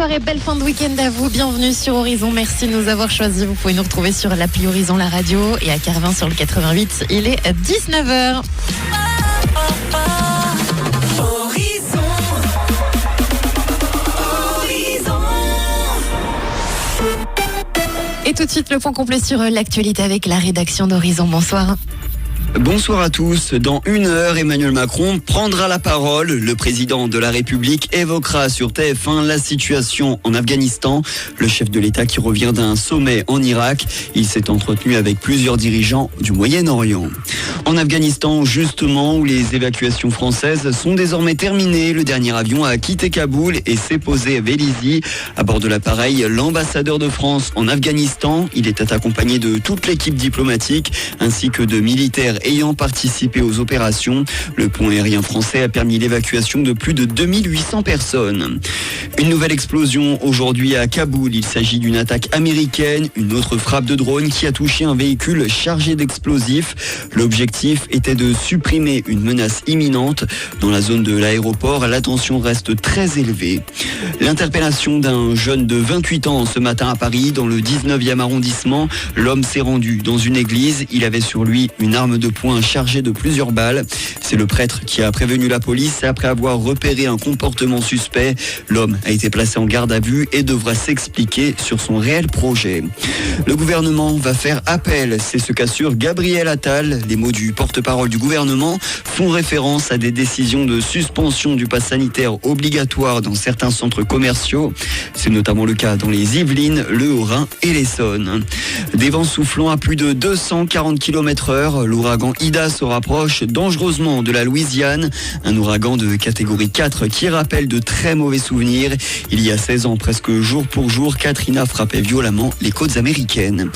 soirée, belle fin de week-end à vous. Bienvenue sur Horizon. Merci de nous avoir choisis. Vous pouvez nous retrouver sur l'appli Horizon, la radio, et à Carvin sur le 88. Il est 19h. Et tout de suite, le point complet sur l'actualité avec la rédaction d'Horizon. Bonsoir. Bonsoir à tous. Dans 1 heure, Emmanuel Macron prendra la parole. Le président de la République évoquera sur TF1 la situation en Afghanistan. Le chef de l'État qui revient d'un sommet en Irak. Il s'est entretenu avec plusieurs dirigeants du Moyen-Orient. En Afghanistan, justement, où les évacuations françaises sont désormais terminées. Le dernier avion a quitté Kaboul et s'est posé à Vélizy. À bord de l'appareil, l'ambassadeur de France en Afghanistan. Il était accompagné de toute l'équipe diplomatique ainsi que de militaires ayant participé aux opérations. Le pont aérien français a permis l'évacuation de plus de 2800 personnes. Une nouvelle explosion aujourd'hui à Kaboul. Il s'agit d'une attaque américaine, une autre frappe de drone qui a touché un véhicule chargé d'explosifs. L'objectif était de supprimer une menace imminente. Dans la zone de l'aéroport, la tension reste très élevée. L'interpellation d'un jeune de 28 ans ce matin à Paris, dans le 19e arrondissement. L'homme s'est rendu dans une église. Il avait sur lui une arme de poing chargée de plusieurs balles. C'est le prêtre qui a prévenu la police après avoir repéré un comportement suspect. L'homme a été placé en garde à vue et devra s'expliquer sur son réel projet. Le gouvernement va faire appel, c'est ce qu'assure Gabriel Attal. Les mots du porte-parole du gouvernement font référence à des décisions de suspension du pass sanitaire obligatoire dans certains centres commerciaux. C'est notamment le cas dans les Yvelines, le Haut-Rhin et l'Essonne. Des vents soufflant à plus de 240 km/h, l'ouragan Ida se rapproche dangereusement de la Louisiane. Un ouragan de catégorie 4 qui rappelle de très mauvais souvenirs. Il y a 16 ans, presque jour pour jour, Katrina frappait violemment les côtes américaines.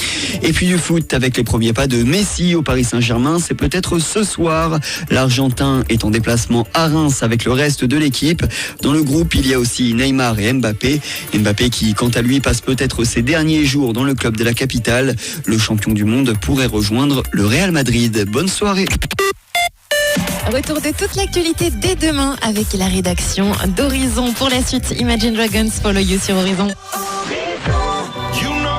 Et puis du foot avec les premiers pas de Messi au Paris Saint-Germain, c'est peut-être ce soir. L'Argentin est en déplacement à Reims avec le reste de l'équipe. Dans le groupe, il y a aussi Neymar et Mbappé. Mbappé qui, quant à lui, passe peut-être ses derniers jours dans le club de la capitale. Le champion du monde pourrait rejoindre le Real Madrid. Bonne soirée. Retour de toute l'actualité dès demain avec la rédaction d'Horizon. Pour la suite, Imagine Dragons, Follow You sur Horizon.